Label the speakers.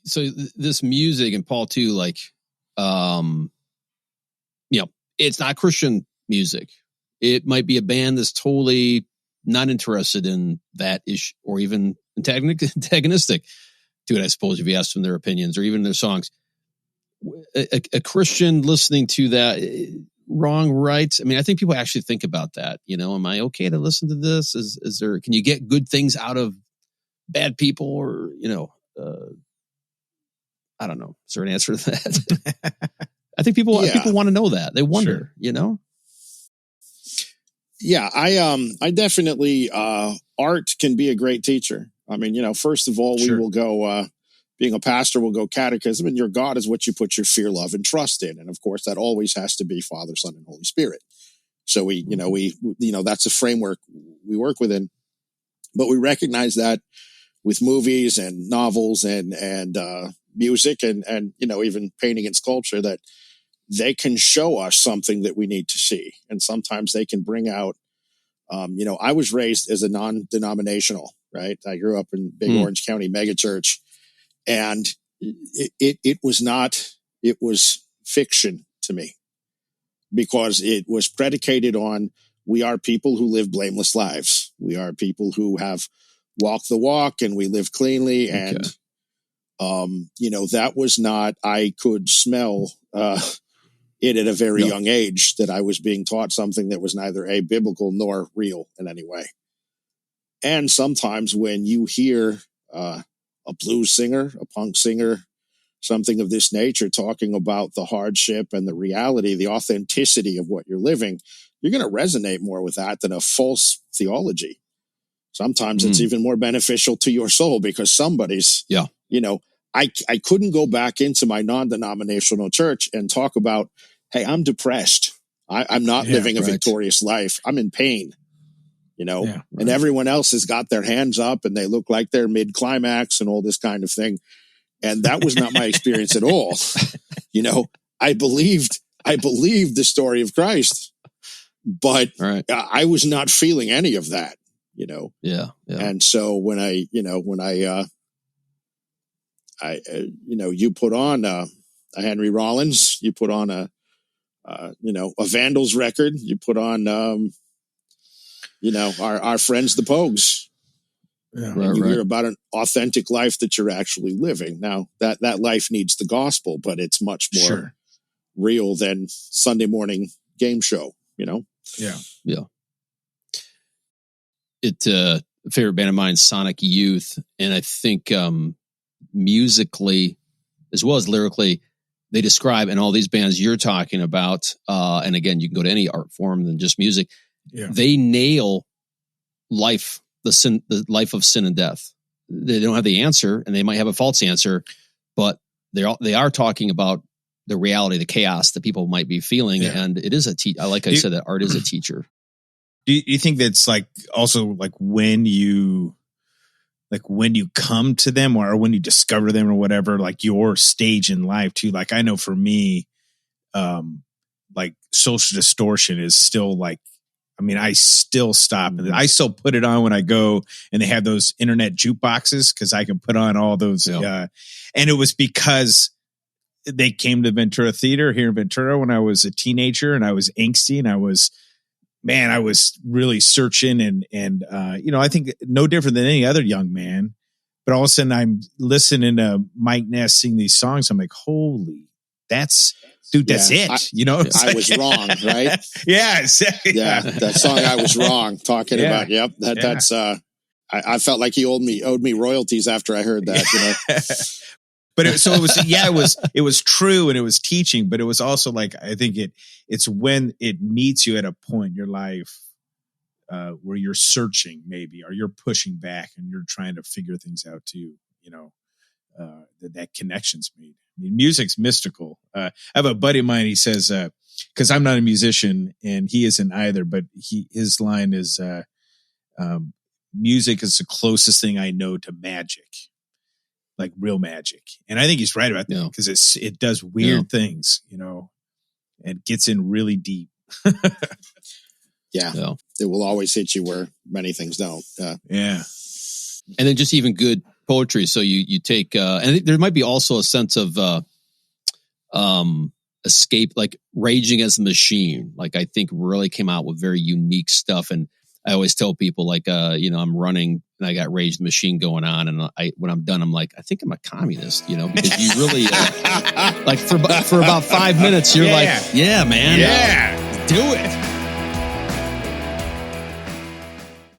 Speaker 1: So this music, and Paul too, like, it's not Christian music. It might be a band that's totally not interested in that issue, or even antagonistic to it, I suppose, if you ask them their opinions or even their songs. A Christian listening to that, wrong, right? I mean, I think people actually think about that. Am I okay to listen to this? Is there, can you get good things out of bad people? Or, I don't know. Is there an answer to that? I think people want to know that. They wonder,
Speaker 2: Yeah, I definitely, art can be a great teacher. I mean, first of all, we will go, being a pastor, we'll go catechism, and your God is what you put your fear, love, and trust in. And of course, that always has to be Father, Son, and Holy Spirit. So we that's a framework we work within. But we recognize that with movies and novels and music and even painting and sculpture, that they can show us something that we need to see. And sometimes they can bring out, I was raised as a non-denominational, right? I grew up in big Orange County megachurch, and it was fiction to me, because it was predicated on, we are people who live blameless lives. We are people who have walked the walk, and we live cleanly. And, that was not, I could smell, it at a very young age, that I was being taught something that was neither biblical nor real in any way. And sometimes when you hear a blues singer, a punk singer, something of this nature, talking about the hardship and the reality, the authenticity of what you're living, you're going to resonate more with that than a false theology. Sometimes it's even more beneficial to your soul, because somebody's, I couldn't go back into my non-denominational church and talk about, hey, I'm depressed. I'm not living a victorious life. I'm in pain, and everyone else has got their hands up and they look like they're mid-climax and all this kind of thing. And that was not my experience at all. I believed the story of Christ, but I was not feeling any of that, And so when you put on a Henry Rollins, you put on a Vandals record, you put on, our friends, the Pogues. And you hear about an authentic life that you're actually living. Now, that life needs the gospel, but it's much more real than Sunday morning game show, Yeah.
Speaker 1: A favorite band of mine, Sonic Youth. And I think musically, as well as lyrically, they describe, in all these bands you're talking about, and again, you can go to any art form than just music, they nail life. The life of sin and death. They don't have the answer, and they might have a false answer, but they are talking about the reality, the chaos that people might be feeling. And it is I said, that art is a teacher.
Speaker 3: Do you think that's also when you come to them, or when you discover them, or whatever, your stage in life too? I know for me, Social Distortion is still I still stop and I still put it on when I go, and they have those internet jukeboxes, because I can put on all those. And it was because they came to Ventura Theater here in Ventura when I was a teenager, and I was angsty, and I was really searching, and I think no different than any other young man. But all of a sudden I'm listening to Mike Ness sing these songs. I'm like, holy, that's it.
Speaker 2: I was wrong, right? That song, I was wrong, talking about. That's I felt like he owed me royalties after I heard that.
Speaker 3: But it was true, and it was teaching, but it was also I think it's when it meets you at a point in your life where you're searching, maybe, or you're pushing back and you're trying to figure things out too. That connection's made. I mean, music's mystical. I have a buddy of mine. He says, because I'm not a musician and he isn't either, but his line is, music is the closest thing I know to magic, like real magic. And I think he's right about that, because it does weird things, and gets in really deep.
Speaker 2: It will always hit you where many things don't.
Speaker 1: And then just even good poetry. So you take, and there might be also a sense of escape, like Raging as a Machine. Like I think really came out with very unique stuff. And I always tell people like, I'm running and I got Rage the Machine going on. And when I'm done, I'm like, I think I'm a communist, because you really like for about 5 minutes, you're like, yeah, man,
Speaker 3: yeah,
Speaker 1: do it.